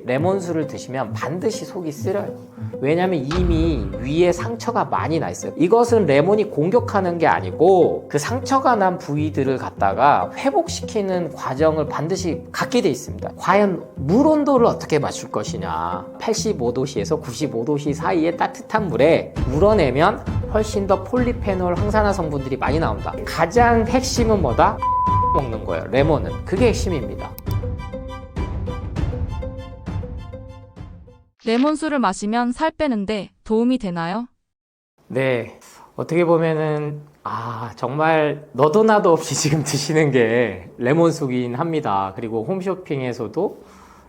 레몬수를 드시면 반드시 속이 쓰려요. 왜냐면 이미 위에 상처가 많이 나 있어요. 이것은 레몬이 공격하는 게 아니고 그 상처가 난 부위들을 갖다가 회복시키는 과정을 반드시 갖게 돼 있습니다. 과연 물 온도를 어떻게 맞출 것이냐. 85도씨에서 95도씨 사이의 따뜻한 물에 우러내면 훨씬 더 폴리페놀 항산화 성분들이 많이 나온다. 가장 핵심은 뭐다? 먹는 거예요. 레몬은. 그게 핵심입니다. 레몬수를 마시면 살 빼는데 도움이 되나요? 네. 어떻게 보면은 정말 너도 나도 없이 지금 드시는 게 레몬수긴 합니다. 그리고 홈쇼핑에서도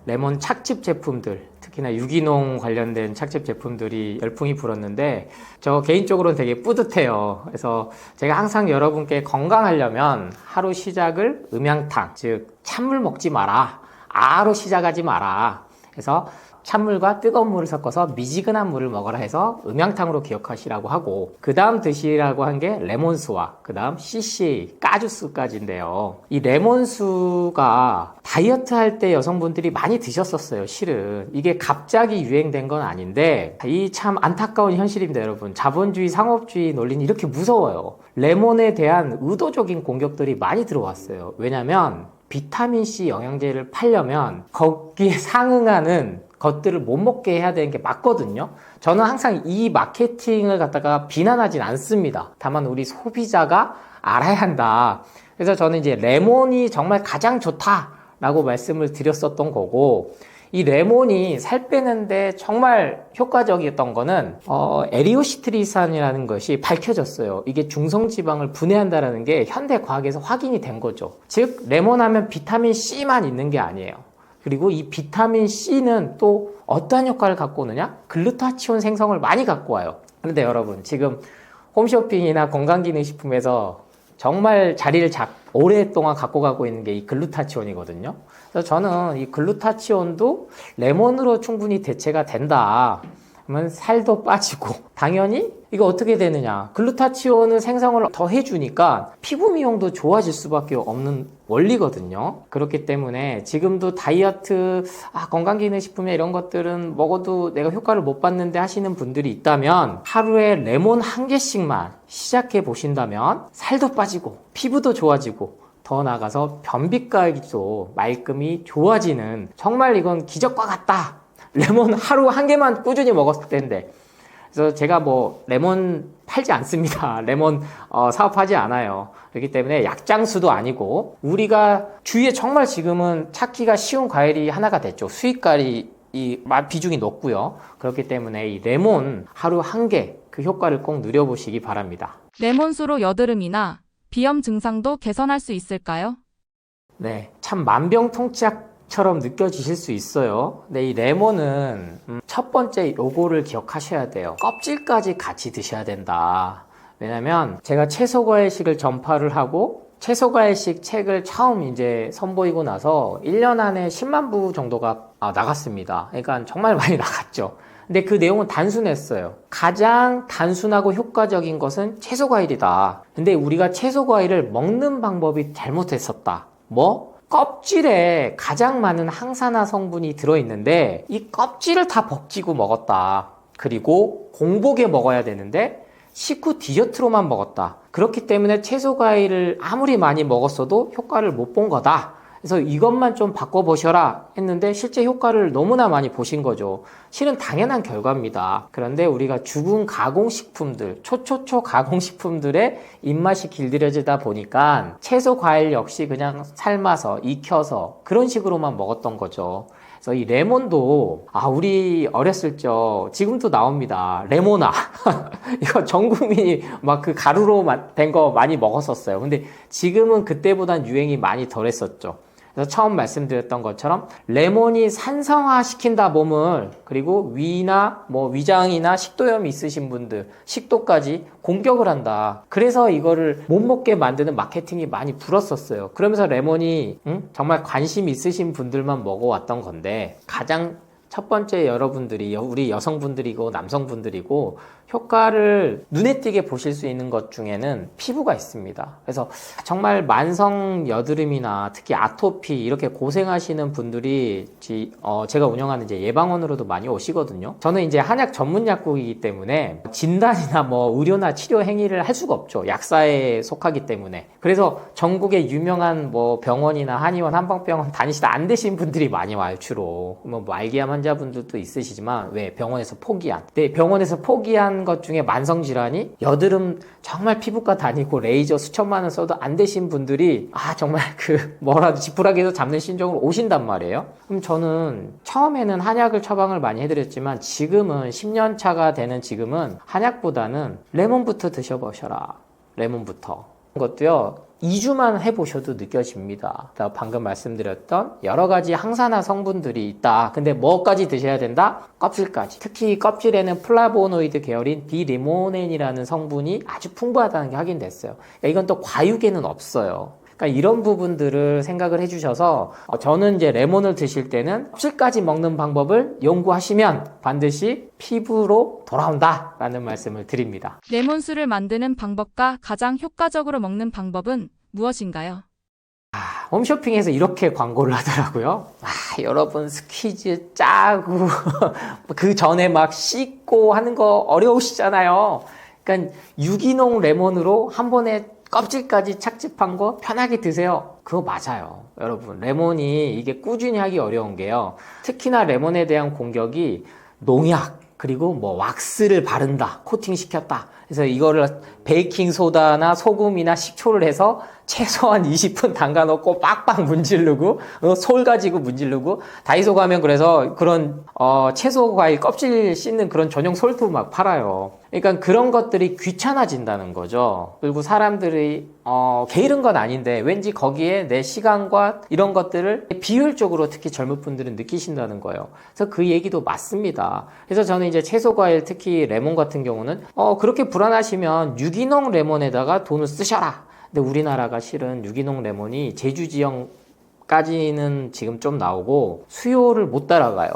레몬 착즙 제품들, 특히나 유기농 관련된 착즙 제품들이 열풍이 불었는데 저 개인적으로는 되게 뿌듯해요. 그래서 제가 항상 여러분께 건강하려면 하루 시작을 음양탕, 즉 찬물 먹지 마라, 아로 시작하지 마라. 그래서 찬물과 뜨거운 물을 섞어서 미지근한 물을 먹어라 해서 음양탕으로 기억하시라고 하고, 그 다음 드시라고 한 게 레몬수와 그 다음 CC, 까주수까지인데요. 이 레몬수가 다이어트 할 때 여성분들이 많이 드셨었어요. 실은 이게 갑자기 유행된 건 아닌데 이 참 안타까운 현실입니다. 여러분, 자본주의 상업주의 논리는 이렇게 무서워요. 레몬에 대한 의도적인 공격들이 많이 들어왔어요. 왜냐면 비타민C 영양제를 팔려면 거기에 상응하는 것들을 못 먹게 해야 되는 게 맞거든요. 저는 항상 이 마케팅을 갖다가 비난하진 않습니다. 다만 우리 소비자가 알아야 한다. 그래서 저는 이제 레몬이 정말 가장 좋다라고 말씀을 드렸었던 거고, 이 레몬이 살 빼는데 정말 효과적이었던 거는 에리오시트리산이라는 것이 밝혀졌어요. 이게 중성지방을 분해한다는 게 현대 과학에서 확인이 된 거죠. 즉 레몬하면 비타민 C만 있는 게 아니에요. 그리고 이 비타민 C는 또 어떠한 효과를 갖고 오느냐? 글루타치온 생성을 많이 갖고 와요. 그런데 여러분, 지금 홈쇼핑이나 건강기능식품에서 정말 자리를 오랫동안 갖고 가고 있는 게 이 글루타치온이거든요. 그래서 저는 이 글루타치온도 레몬으로 충분히 대체가 된다. 그러면 살도 빠지고, 당연히 이거 어떻게 되느냐, 글루타치온은 생성을 더 해주니까 피부 미용도 좋아질 수밖에 없는 원리거든요. 그렇기 때문에 지금도 다이어트, 건강기능식품이나 이런 것들은 먹어도 내가 효과를 못 봤는데 하시는 분들이 있다면 하루에 레몬 한 개씩만 시작해 보신다면 살도 빠지고 피부도 좋아지고 더 나아가서 변비까지도 말끔히 좋아지는, 정말 이건 기적과 같다. 레몬 하루 한 개만 꾸준히 먹었을 텐데. 그래서 제가 레몬 팔지 않습니다. 레몬 사업하지 않아요. 그렇기 때문에 약장수도 아니고, 우리가 주위에 정말 지금은 찾기가 쉬운 과일이 하나가 됐죠. 수익과일이 비중이 높고요. 그렇기 때문에 이 레몬 하루 한 개, 그 효과를 꼭 누려보시기 바랍니다. 레몬수로 여드름이나 비염 증상도 개선할 수 있을까요? 네, 참 만병통치약처럼 느껴지실 수 있어요. 근데 이 레몬은 첫 번째 요거를 기억하셔야 돼요. 껍질까지 같이 드셔야 된다. 왜냐면 제가 채소과일식을 전파를 하고 채소과일식 책을 처음 이제 선보이고 나서 1년 안에 10만 부 정도가 나갔습니다. 그러니까 정말 많이 나갔죠. 근데 그 내용은 단순했어요. 가장 단순하고 효과적인 것은 채소과일이다. 근데 우리가 채소과일을 먹는 방법이 잘못했었다. 껍질에 가장 많은 항산화 성분이 들어있는데 이 껍질을 다 벗기고 먹었다. 그리고 공복에 먹어야 되는데 식후 디저트로만 먹었다. 그렇기 때문에 채소과일을 아무리 많이 먹었어도 효과를 못 본 거다. 그래서 이것만 좀 바꿔보셔라 했는데 실제 효과를 너무나 많이 보신 거죠. 실은 당연한 결과입니다. 그런데 우리가 죽은 가공식품들, 초초초 가공식품들의 입맛이 길들여지다 보니까 채소, 과일 역시 그냥 삶아서, 익혀서 그런 식으로만 먹었던 거죠. 그래서 이 레몬도 우리 어렸을 적 지금도 나옵니다. 레모나 이거 전 국민이 막 그 가루로 된 거 많이 먹었었어요. 근데 지금은 그때보단 유행이 많이 덜했었죠. 그래서 처음 말씀드렸던 것처럼 레몬이 산성화 시킨다, 몸을. 그리고 위나 위장이나 식도염이 있으신 분들 식도까지 공격을 한다. 그래서 이거를 못 먹게 만드는 마케팅이 많이 불었었어요. 그러면서 레몬이 정말 관심 있으신 분들만 먹어왔던 건데, 가장 첫 번째 여러분들이 우리 여성분들이고 남성분들이고 효과를 눈에 띄게 보실 수 있는 것 중에는 피부가 있습니다. 그래서 정말 만성 여드름이나 특히 아토피 이렇게 고생하시는 분들이 제가 운영하는 이제 예방원으로도 많이 오시거든요. 저는 이제 한약 전문 약국이기 때문에 진단이나 뭐 의료나 치료 행위를 할 수가 없죠. 약사에 속하기 때문에. 그래서 전국의 유명한 뭐 병원이나 한의원, 한방병원 다니시다 안 되신 분들이 많이 와요, 주로. 뭐 말기암 환자분들도 있으시지만 왜 병원에서 포기한. 네, 병원에서 포기한 것 중에 만성 질환이 여드름 정말 피부과 다니고 레이저 수천만 원 써도 안 되신 분들이 정말 뭐라도 지푸라기에서 잡는 심정으로 오신단 말이에요. 그럼 저는 처음에는 한약을 처방을 많이 해드렸지만 지금은 10년 차가 되는 지금은 한약보다는 레몬부터 드셔보셔라. 레몬부터. 것도요 2주만 해보셔도 느껴집니다. 방금 말씀드렸던 여러 가지 항산화 성분들이 있다. 근데 뭐까지 드셔야 된다? 껍질까지. 특히 껍질에는 플라보노이드 계열인 비리모넨이라는 성분이 아주 풍부하다는 게 확인됐어요. 그러니까 이건 또 과육에는 없어요. 그러니까 이런 부분들을 생각을 해주셔서 저는 이제 레몬을 드실 때는 껍질까지 먹는 방법을 연구하시면 반드시 피부로 돌아온다 라는 말씀을 드립니다. 레몬수를 만드는 방법과 가장 효과적으로 먹는 방법은 무엇인가요? 홈쇼핑에서 이렇게 광고를 하더라고요. 여러분 스퀴즈 짜고 그 전에 막 씻고 하는 거 어려우시잖아요. 그러니까 유기농 레몬으로 한 번에 껍질까지 착즙한 거 편하게 드세요. 그거 맞아요. 여러분 레몬이 이게 꾸준히 하기 어려운 게요. 특히나 레몬에 대한 공격이 농약 그리고 뭐 왁스를 바른다, 코팅시켰다. 그래서 이거를 베이킹소다나 소금이나 식초를 해서 최소한 20분 담가놓고 빡빡 문지르고 솔 가지고 문지르고 다이소 가면 그래서 그런 채소 과일 껍질 씻는 그런 전용 솔도 막 팔아요. 그러니까 그런 것들이 귀찮아진다는 거죠. 그리고 사람들이 게으른 건 아닌데 왠지 거기에 내 시간과 이런 것들을 비효율적으로 특히 젊은 분들은 느끼신다는 거예요. 그래서 그 얘기도 맞습니다. 그래서 저는 이제 채소 과일 특히 레몬 같은 경우는 그렇게 불안하시면 유기농 레몬에다가 돈을 쓰셔라. 근데 우리나라가 실은 유기농 레몬이 제주 지역까지는 지금 좀 나오고 수요를 못 따라가요.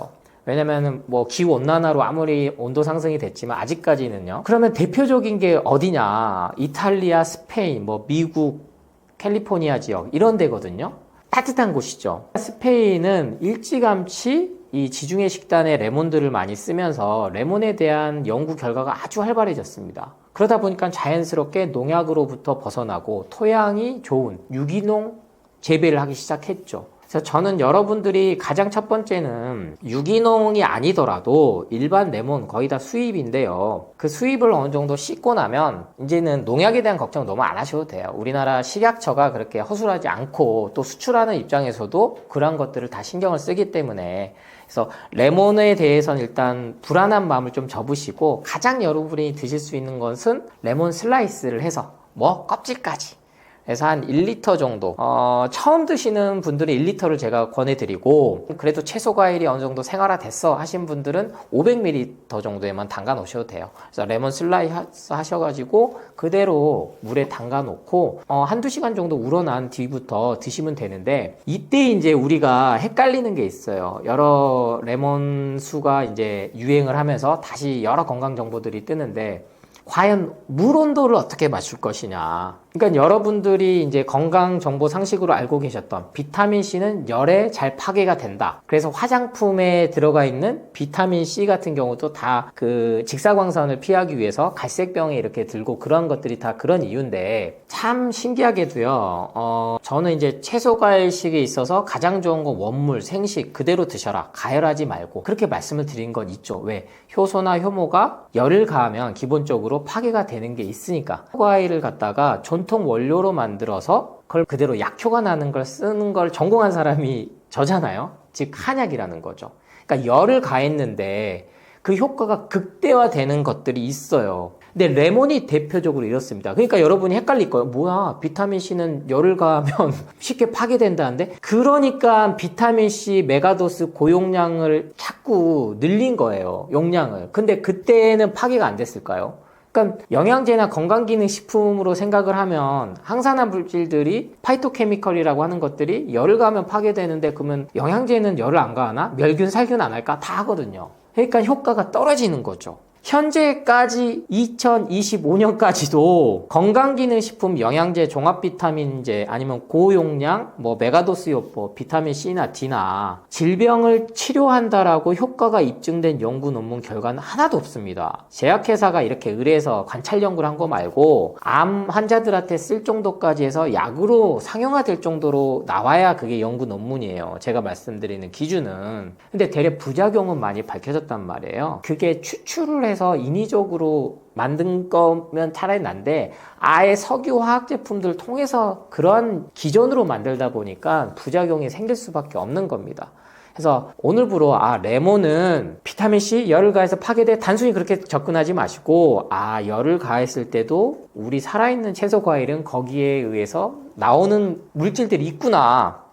왜냐면은 뭐 기후 온난화로 아무리 온도 상승이 됐지만 아직까지는요. 그러면 대표적인 게 어디냐? 이탈리아, 스페인, 뭐 미국, 캘리포니아 지역 이런 데거든요. 따뜻한 곳이죠. 스페인은 일찌감치 이 지중해 식단에 레몬들을 많이 쓰면서 레몬에 대한 연구 결과가 아주 활발해졌습니다. 그러다 보니까 자연스럽게 농약으로부터 벗어나고 토양이 좋은 유기농 재배를 하기 시작했죠. 그래서 저는 여러분들이 가장 첫 번째는 유기농이 아니더라도 일반 레몬 거의 다 수입인데요. 그 수입을 어느 정도 씻고 나면 이제는 농약에 대한 걱정 너무 안 하셔도 돼요. 우리나라 식약처가 그렇게 허술하지 않고 또 수출하는 입장에서도 그런 것들을 다 신경을 쓰기 때문에 그래서 레몬에 대해서는 일단 불안한 마음을 좀 접으시고 가장 여러분이 드실 수 있는 것은 레몬 슬라이스를 해서 뭐 껍질까지 그래서 한 1리터 정도 처음 드시는 분들은 1리터를 제가 권해드리고 그래도 채소 과일이 어느 정도 생활화 됐어 하신 분들은 500ml 정도에만 담가 놓으셔도 돼요. 그래서 레몬 슬라이스 하셔가지고 그대로 물에 담가 놓고 한두 시간 정도 우러난 뒤부터 드시면 되는데 이때 이제 우리가 헷갈리는 게 있어요. 여러 레몬 수가 이제 유행을 하면서 다시 여러 건강 정보들이 뜨는데 과연 물 온도를 어떻게 맞출 것이냐. 그러니까 여러분들이 이제 건강 정보 상식으로 알고 계셨던 비타민C는 열에 잘 파괴가 된다. 그래서 화장품에 들어가 있는 비타민C 같은 경우도 다 그 직사광선을 피하기 위해서 갈색병에 이렇게 들고 그런 것들이 다 그런 이유인데 참 신기하게도요. 저는 이제 채소 과일식에 있어서 가장 좋은 건 원물, 생식 그대로 드셔라. 가열하지 말고 그렇게 말씀을 드린 건 있죠. 왜? 효소나 효모가 열을 가하면 기본적으로 파괴가 되는 게 있으니까 과일을 갖다가 전통 원료로 만들어서 그걸 그대로 약효가 나는 걸 쓰는 걸 전공한 사람이 저잖아요. 즉 한약이라는 거죠. 그러니까 열을 가했는데 그 효과가 극대화되는 것들이 있어요. 근데 레몬이 대표적으로 이렇습니다. 그러니까 여러분이 헷갈릴 거예요. 뭐야, 비타민C는 열을 가하면 쉽게 파괴된다는데? 그러니까 비타민C 메가도스 고용량을 자꾸 늘린 거예요. 용량을. 근데 그때는 파괴가 안 됐을까요? 그러니까 영양제나 건강기능식품으로 생각을 하면 항산화 물질들이 파이토케미컬이라고 하는 것들이 열을 가하면 파괴되는데, 그러면 영양제는 열을 안 가하나? 멸균, 살균 안 할까? 다 하거든요. 그러니까 효과가 떨어지는 거죠. 현재까지 2025년까지도 건강기능식품, 영양제, 종합비타민제, 아니면 고용량, 메가도스 요법, 비타민C나 D나 질병을 치료한다라고 효과가 입증된 연구 논문 결과는 하나도 없습니다. 제약회사가 이렇게 의뢰해서 관찰 연구를 한 거 말고 암 환자들한테 쓸 정도까지 해서 약으로 상용화될 정도로 나와야 그게 연구 논문이에요. 제가 말씀드리는 기준은. 근데 대략 부작용은 많이 밝혀졌단 말이에요. 그게 추출을 해서 인위적으로 만든 거면 차라리 난데, 아예 석유 화학 제품들을 통해서 그런 기존으로 만들다 보니까 부작용이 생길 수밖에 없는 겁니다. 그래서 오늘부로 레몬은 비타민C 열을 가해서 파괴돼, 단순히 그렇게 접근하지 마시고, 열을 가했을 때도 우리 살아있는 채소 과일은 거기에 의해서 나오는 물질들이 있구나.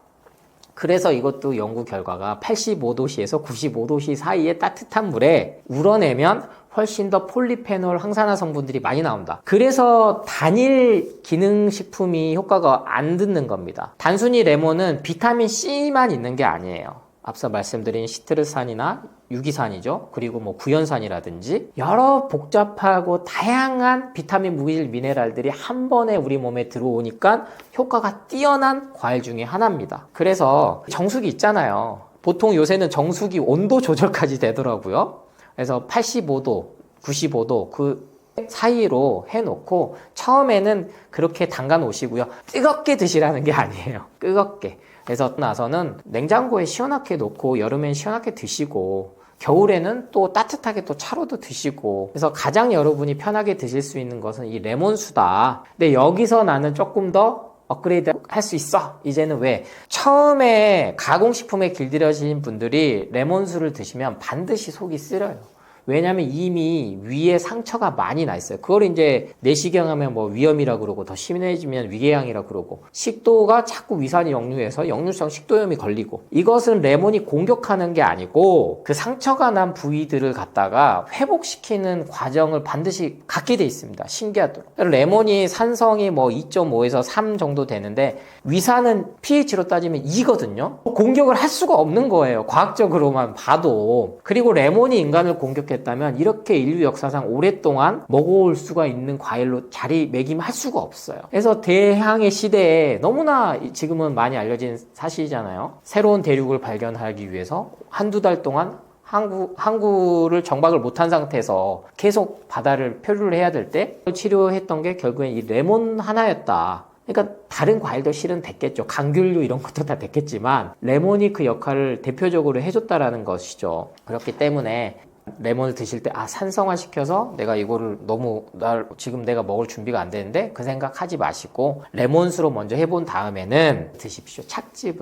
그래서 이것도 연구 결과가 85도씨에서 95도씨 사이의 따뜻한 물에 우러내면 훨씬 더 폴리페놀 항산화 성분들이 많이 나온다. 그래서 단일 기능식품이 효과가 안 듣는 겁니다. 단순히 레몬은 비타민C만 있는 게 아니에요. 앞서 말씀드린 시트르산이나 유기산이죠. 그리고 구연산이라든지 여러 복잡하고 다양한 비타민, 무기질, 미네랄들이 한 번에 우리 몸에 들어오니까 효과가 뛰어난 과일 중에 하나입니다. 그래서 정수기 있잖아요. 보통 요새는 정수기 온도 조절까지 되더라고요. 그래서 85도, 95도 그 사이로 해놓고 처음에는 그렇게 담가 놓으시고요. 뜨겁게 드시라는 게 아니에요. 뜨겁게. 그래서 나서는 냉장고에 시원하게 놓고 여름엔 시원하게 드시고, 겨울에는 또 따뜻하게 또 차로도 드시고, 그래서 가장 여러분이 편하게 드실 수 있는 것은 이 레몬수다. 근데 여기서 나는 조금 더 업그레이드 할 수 있어. 이제는 왜? 처음에 가공식품에 길들여진 분들이 레몬수를 드시면 반드시 속이 쓰려요. 왜냐면 이미 위에 상처가 많이 나 있어요. 그걸 이제 내시경하면 위염이라 그러고, 더 심해지면 위궤양이라 그러고, 식도가 자꾸 위산이 역류해서 역류성 식도염이 걸리고, 이것은 레몬이 공격하는 게 아니고 그 상처가 난 부위들을 갖다가 회복시키는 과정을 반드시 갖게 돼 있습니다. 신기하도록. 레몬이 산성이 2.5에서 3 정도 되는데 위산은 pH로 따지면 2거든요. 공격을 할 수가 없는 거예요. 과학적으로만 봐도. 그리고 레몬이 인간을 공격했다면 이렇게 인류 역사상 오랫동안 먹어올 수가 있는 과일로 자리매김할 수가 없어요. 그래서 대항해 시대에 너무나 지금은 많이 알려진 사실이잖아요. 새로운 대륙을 발견하기 위해서 한두 달 동안 항구를 정박을 못한 상태에서 계속 바다를 표류를 해야 될 때 치료했던 게 결국엔 이 레몬 하나였다. 그러니까 다른 과일도 실은 됐겠죠. 감귤류 이런 것도 다 됐겠지만 레몬이 그 역할을 대표적으로 해줬다라는 것이죠. 그렇기 때문에 레몬을 드실 때 산성화 시켜서 내가 이거를 지금 내가 먹을 준비가 안 되는데 그 생각하지 마시고 레몬수로 먼저 해본 다음에는 드십시오. 착즙.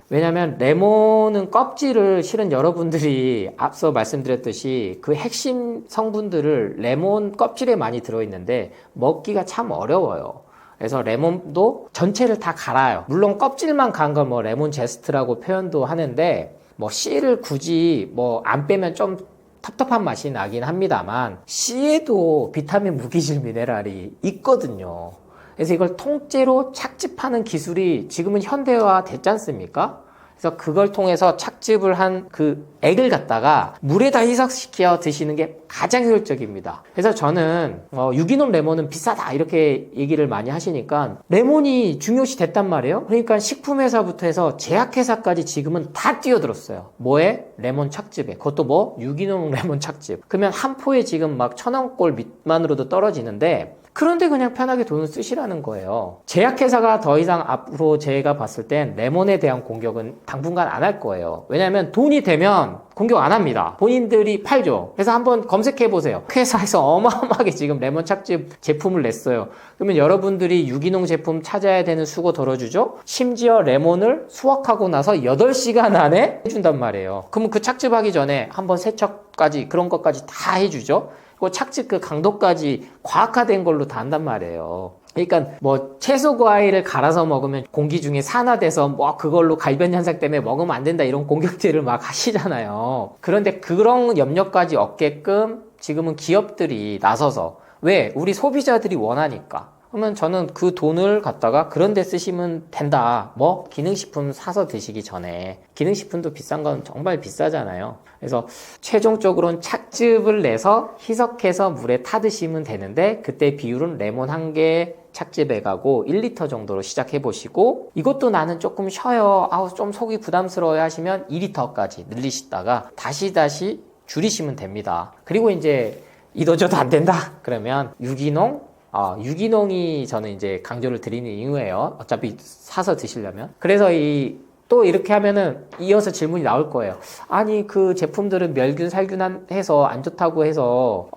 왜냐면 레몬은 껍질을 실은 여러분들이 앞서 말씀드렸듯이 그 핵심 성분들을 레몬 껍질에 많이 들어있는데 먹기가 참 어려워요. 그래서 레몬도 전체를 다 갈아요. 물론 껍질만 간 걸 레몬 제스트라고 표현도 하는데 씨를 굳이 안 빼면 좀 텁텁한 맛이 나긴 합니다만 씨에도 비타민, 무기질, 미네랄이 있거든요. 그래서 이걸 통째로 착즙하는 기술이 지금은 현대화 됐지 않습니까? 그래서 그걸 통해서 착즙을 한 그 액을 갖다가 물에다 희석시켜 드시는 게 가장 효율적입니다. 그래서 저는 유기농 레몬은 비싸다 이렇게 얘기를 많이 하시니까 레몬이 중요시 됐단 말이에요. 그러니까 식품회사부터 해서 제약회사까지 지금은 다 뛰어들었어요. 뭐에? 레몬 착즙에. 그것도 유기농 레몬 착즙. 그러면 한 포에 지금 1,000원꼴 밑만으로도 떨어지는데 그런데 그냥 편하게 돈을 쓰시라는 거예요. 제약회사가 더 이상 앞으로 제가 봤을 땐 레몬에 대한 공격은 당분간 안 할 거예요. 왜냐하면 돈이 되면 공격 안 합니다. 본인들이 팔죠. 그래서 한번 검색해 보세요. 회사에서 어마어마하게 지금 레몬 착즙 제품을 냈어요. 그러면 여러분들이 유기농 제품 찾아야 되는 수고 덜어주죠? 심지어 레몬을 수확하고 나서 8시간 안에 해준단 말이에요. 그러면 그 착즙하기 전에 한번 세척까지 그런 것까지 다 해주죠. 그 착즙 그 강도까지 과학화된 걸로 다 한단 말이에요. 그러니까 채소 과일을 갈아서 먹으면 공기 중에 산화돼서 그걸로 갈변 현상 때문에 먹으면 안 된다 이런 공격들을 막 하시잖아요. 그런데 그런 염려까지 없게끔 지금은 기업들이 나서서 왜? 우리 소비자들이 원하니까. 그러면 저는 그 돈을 갖다가 그런 데 쓰시면 된다. 뭐 기능식품 사서 드시기 전에. 기능식품도 비싼 건 정말 비싸잖아요. 그래서 최종적으로는 착즙을 내서 희석해서 물에 타 드시면 되는데 그때 비율은 레몬 1개 착즙해 가고 1리터 정도로 시작해 보시고, 이것도 나는 조금 쉬어요, 좀 속이 부담스러워요 하시면 2리터까지 늘리시다가 다시 줄이시면 됩니다. 그리고 이제 이도저도 안 된다 그러면 유기농이 저는 이제 강조를 드리는 이유예요. 어차피 사서 드시려면. 그래서 또 이렇게 하면은 이어서 질문이 나올 거예요. 아니, 그 제품들은 멸균, 살균 해서 안 좋다고 해서,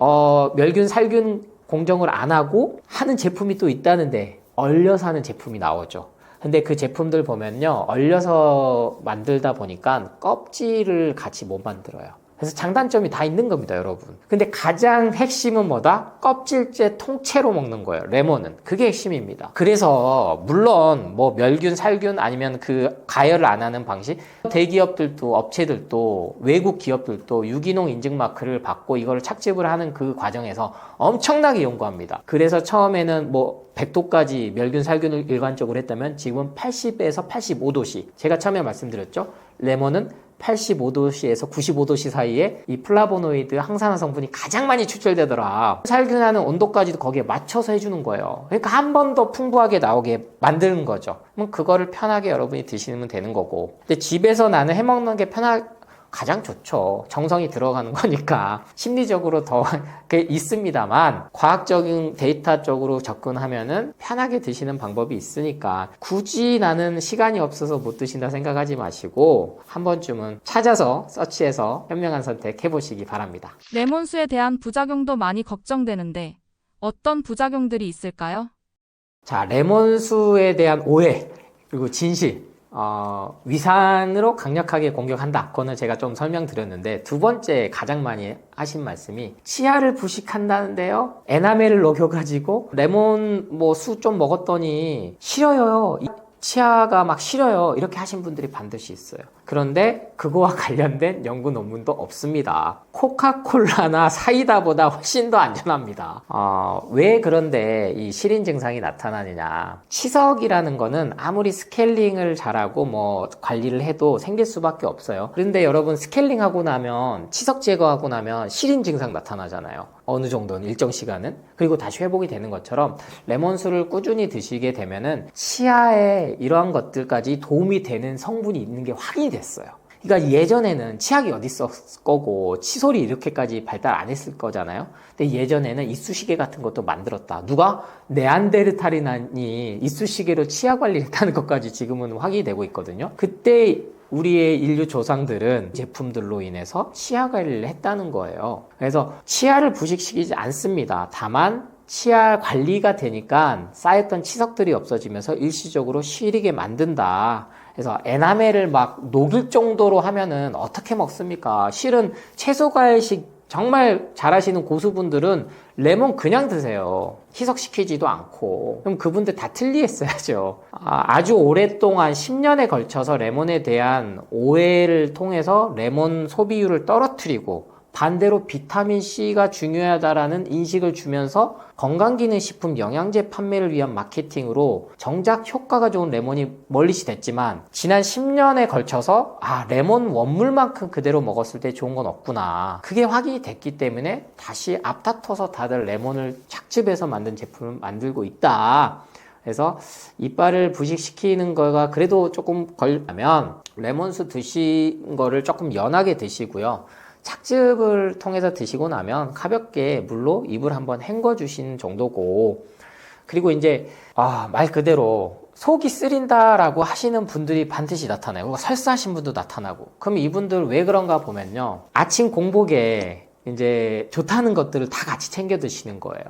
멸균, 살균 공정을 안 하고 하는 제품이 또 있다는데, 얼려서 하는 제품이 나오죠. 근데 그 제품들 보면요, 얼려서 만들다 보니까 껍질을 같이 못 만들어요. 그래서 장단점이 다 있는 겁니다, 여러분. 근데 가장 핵심은 뭐다? 껍질째 통째로 먹는 거예요, 레몬은. 그게 핵심입니다. 그래서 물론 뭐 멸균, 살균 아니면 그 가열을 안 하는 방식, 대기업들도 업체들도 외국 기업들도 유기농 인증 마크를 받고 이걸 착즙을 하는 그 과정에서 엄청나게 연구합니다. 그래서 처음에는 뭐 100도까지 멸균, 살균을 일반적으로 했다면 지금은 80에서 85도씨. 제가 처음에 말씀드렸죠? 레몬은 85도씨에서 95도씨 사이에 이 플라보노이드 항산화 성분이 가장 많이 추출되더라. 살균하는 온도까지도 거기에 맞춰서 해주는 거예요. 그러니까 한 번 더 풍부하게 나오게 만드는 거죠. 그럼 그거를 편하게 여러분이 드시면 되는 거고. 근데 집에서 나는 해먹는 게 가장 좋죠. 정성이 들어가는 거니까. 심리적으로 더 있습니다만, 과학적인 데이터적으로 접근하면은 편하게 드시는 방법이 있으니까 굳이 나는 시간이 없어서 못 드신다 생각하지 마시고 한 번쯤은 찾아서 서치해서 현명한 선택 해보시기 바랍니다. 레몬수에 대한 부작용도 많이 걱정되는데 어떤 부작용들이 있을까요? 자, 레몬수에 대한 오해 그리고 진실. 위산으로 강력하게 공격한다. 그거는 제가 좀 설명드렸는데, 두 번째 가장 많이 하신 말씀이 치아를 부식한다는데요. 에나멜을 녹여가지고 레몬 수 좀 먹었더니 싫어요. 치아가 막 시려요. 이렇게 하신 분들이 반드시 있어요. 그런데 그거와 관련된 연구 논문도 없습니다. 코카콜라나 사이다보다 훨씬 더 안전합니다. 왜 그런데 이 실인 증상이 나타나느냐. 치석이라는 거는 아무리 스케일링을 잘하고 뭐 관리를 해도 생길 수밖에 없어요. 그런데 여러분 스케일링하고 나면, 치석 제거하고 나면 실인 증상 나타나잖아요. 어느 정도는, 일정 시간은. 그리고 다시 회복이 되는 것처럼 레몬수를 꾸준히 드시게 되면은 치아에 이러한 것들까지 도움이 되는 성분이 있는 게 확인이 됐어요. 그러니까 예전에는 치약이 어디 있었을 거고 칫솔이 이렇게까지 발달 안 했을 거잖아요. 근데 예전에는 이쑤시개 같은 것도 만들었다. 누가? 네안데르탈인이 이쑤시개로 치아 관리를 했다는 것까지 지금은 확인이 되고 있거든요. 그때 우리의 인류 조상들은 제품들로 인해서 치아 관리를 했다는 거예요. 그래서 치아를 부식시키지 않습니다. 다만 치아 관리가 되니까 쌓였던 치석들이 없어지면서 일시적으로 시리게 만든다. 그래서 에나멜을 막 녹일 정도로 하면은 어떻게 먹습니까? 실은 채소 과일식 정말 잘하시는 고수분들은 레몬 그냥 드세요. 희석시키지도 않고. 그럼 그분들 다 틀리했어야죠. 아주 오랫동안 10년에 걸쳐서 레몬에 대한 오해를 통해서 레몬 소비율을 떨어뜨리고, 반대로 비타민C가 중요하다라는 인식을 주면서 건강기능식품 영양제 판매를 위한 마케팅으로 정작 효과가 좋은 레몬이 멀리시 됐지만, 지난 10년에 걸쳐서 레몬 원물만큼 그대로 먹었을 때 좋은 건 없구나, 그게 확인이 됐기 때문에 다시 앞다퉈서 다들 레몬을 착즙해서 만든 제품을 만들고 있다. 그래서 이빨을 부식시키는 거가 그래도 조금 걸리면 레몬수 드신 거를 조금 연하게 드시고요. 착즙을 통해서 드시고 나면 가볍게 물로 입을 한번 헹궈 주시는 정도고, 그리고 이제 말 그대로 속이 쓰린다라고 하시는 분들이 반드시 나타나요. 설사하신 분도 나타나고. 그럼 이분들 왜 그런가 보면요, 아침 공복에 이제 좋다는 것들을 다 같이 챙겨 드시는 거예요.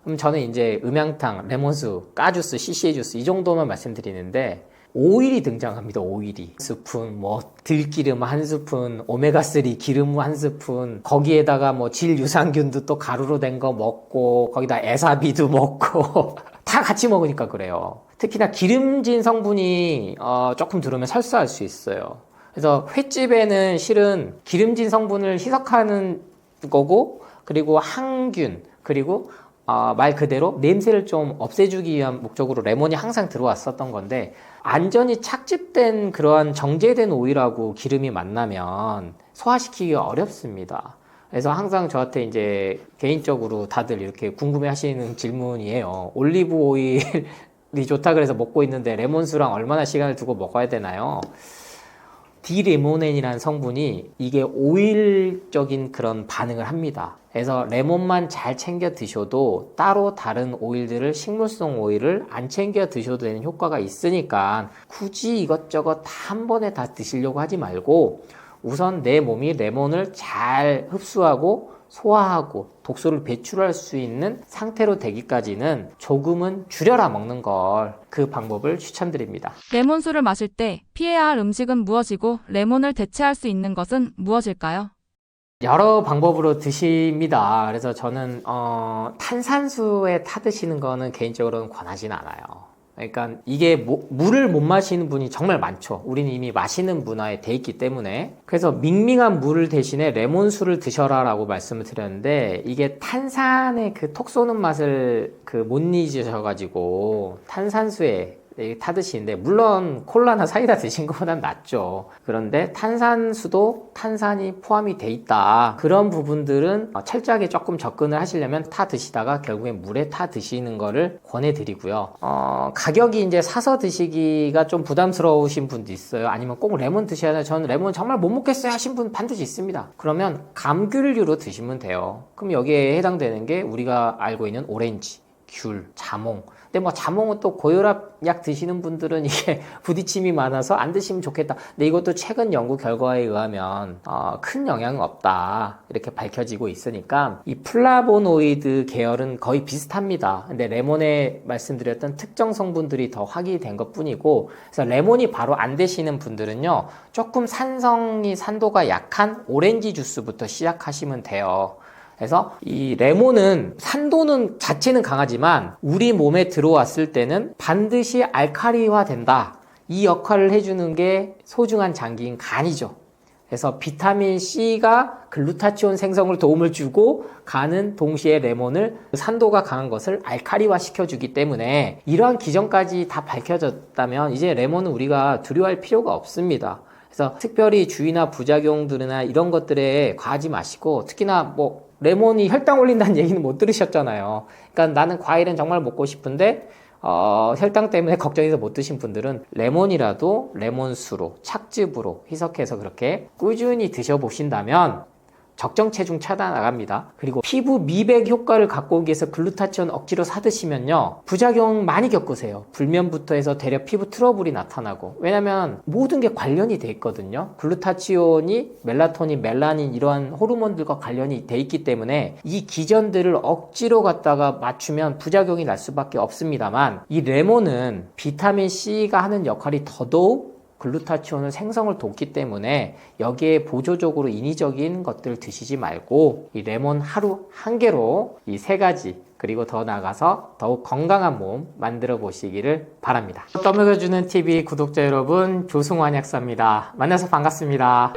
그럼 저는 이제 음양탕, 레몬수, 까주스, CCA 주스 이 정도만 말씀드리는데, 오일이 등장합니다. 오일이. 한 스푼, 들기름 한 스푼, 오메가3 기름 한 스푼, 거기에다가 질 유산균도 또 가루로 된 거 먹고, 거기다 에사비도 먹고, 다 같이 먹으니까 그래요. 특히나 기름진 성분이 조금 들으면 설사할 수 있어요. 그래서 횟집에는 실은 기름진 성분을 희석하는 거고, 그리고 항균, 그리고 말 그대로 냄새를 좀 없애주기 위한 목적으로 레몬이 항상 들어왔었던 건데, 안전히 착즙된 그러한 정제된 오일하고 기름이 만나면 소화시키기가 어렵습니다. 그래서 항상 저한테 이제 개인적으로 다들 이렇게 궁금해 하시는 질문이에요. 올리브 오일이 좋다 그래서 먹고 있는데 레몬수랑 얼마나 시간을 두고 먹어야 되나요? 디레모넨이라는 성분이 이게 오일적인 그런 반응을 합니다. 그래서 레몬만 잘 챙겨 드셔도 따로 다른 오일들을, 식물성 오일을 안 챙겨 드셔도 되는 효과가 있으니까 굳이 이것저것 다 한 번에 다 드시려고 하지 말고 우선 내 몸이 레몬을 잘 흡수하고 소화하고 독소를 배출할 수 있는 상태로 되기까지는 조금은 줄여라 먹는 걸, 그 방법을 추천드립니다. 레몬수를 마실 때 피해야 할 음식은 무엇이고 레몬을 대체할 수 있는 것은 무엇일까요? 여러 방법으로 드십니다. 그래서 저는 탄산수에 타 드시는 거는 개인적으로는 권하진 않아요. 그러니까 이게 물을 못 마시는 분이 정말 많죠. 우리는 이미 마시는 문화에 돼 있기 때문에. 그래서 밍밍한 물을 대신에 레몬수를 드셔라 라고 말씀을 드렸는데, 이게 탄산의 그 톡 쏘는 맛을 못 잊으셔가지고 탄산수에 타 드시는데, 물론 콜라나 사이다 드신 것보단 낫죠. 그런데 탄산수도 탄산이 포함이 돼 있다, 그런 부분들은 철저하게 조금 접근을 하시려면 타 드시다가 결국엔 물에 타 드시는 거를 권해드리고요. 가격이 이제 사서 드시기가 좀 부담스러우신 분도 있어요. 아니면 꼭 레몬 드셔야 돼요, 저는 레몬 정말 못 먹겠어요 하신 분 반드시 있습니다. 그러면 감귤류로 드시면 돼요. 그럼 여기에 해당되는 게 우리가 알고 있는 오렌지, 귤, 자몽. 근데 뭐 자몽은 또 고혈압 약 드시는 분들은 이게 부딪힘이 많아서 안 드시면 좋겠다. 근데 이것도 최근 연구 결과에 의하면 큰 영향은 없다, 이렇게 밝혀지고 있으니까 이 플라보노이드 계열은 거의 비슷합니다. 근데 레몬에 말씀드렸던 특정 성분들이 더 확인된 것뿐이고, 그래서 레몬이 바로 안 되시는 분들은요, 조금 산도가 약한 오렌지 주스부터 시작하시면 돼요. 그래서 이 레몬은 산도는 자체는 강하지만 우리 몸에 들어왔을 때는 반드시 알칼리화 된다, 이 역할을 해주는 게 소중한 장기인 간이죠. 그래서 비타민 C가 글루타치온 생성을 도움을 주고, 간은 동시에 레몬을 산도가 강한 것을 알칼리화 시켜주기 때문에 이러한 기전까지 다 밝혀졌다면 이제 레몬은 우리가 두려워할 필요가 없습니다. 그래서 특별히 주의나 부작용들이나 이런 것들에 과하지 마시고, 특히나 레몬이 혈당 올린다는 얘기는 못 들으셨잖아요. 그러니까 나는 과일은 정말 먹고 싶은데 혈당 때문에 걱정해서 못 드신 분들은 레몬이라도 레몬수로, 착즙으로 희석해서 그렇게 꾸준히 드셔보신다면 적정 체중 차단 나갑니다. 그리고 피부 미백 효과를 갖고 오기 위해서 글루타치온 억지로 사드시면요, 부작용 많이 겪으세요. 불면부터 해서 대려 피부 트러블이 나타나고. 왜냐면 모든 게 관련이 돼 있거든요. 글루타치온이 멜라토닌, 멜라닌 이러한 호르몬들과 관련이 돼 있기 때문에 이 기전들을 억지로 갖다가 맞추면 부작용이 날 수밖에 없습니다만, 이 레몬은 비타민 C가 하는 역할이 더더욱 글루타치온을 생성을 돕기 때문에 여기에 보조적으로 인위적인 것들을 드시지 말고 이 레몬 하루 한 개로 이 세 가지, 그리고 더 나아가서 더욱 건강한 몸 만들어 보시기를 바랍니다. 떠먹여주는 TV 구독자 여러분, 조승환 약사입니다. 만나서 반갑습니다.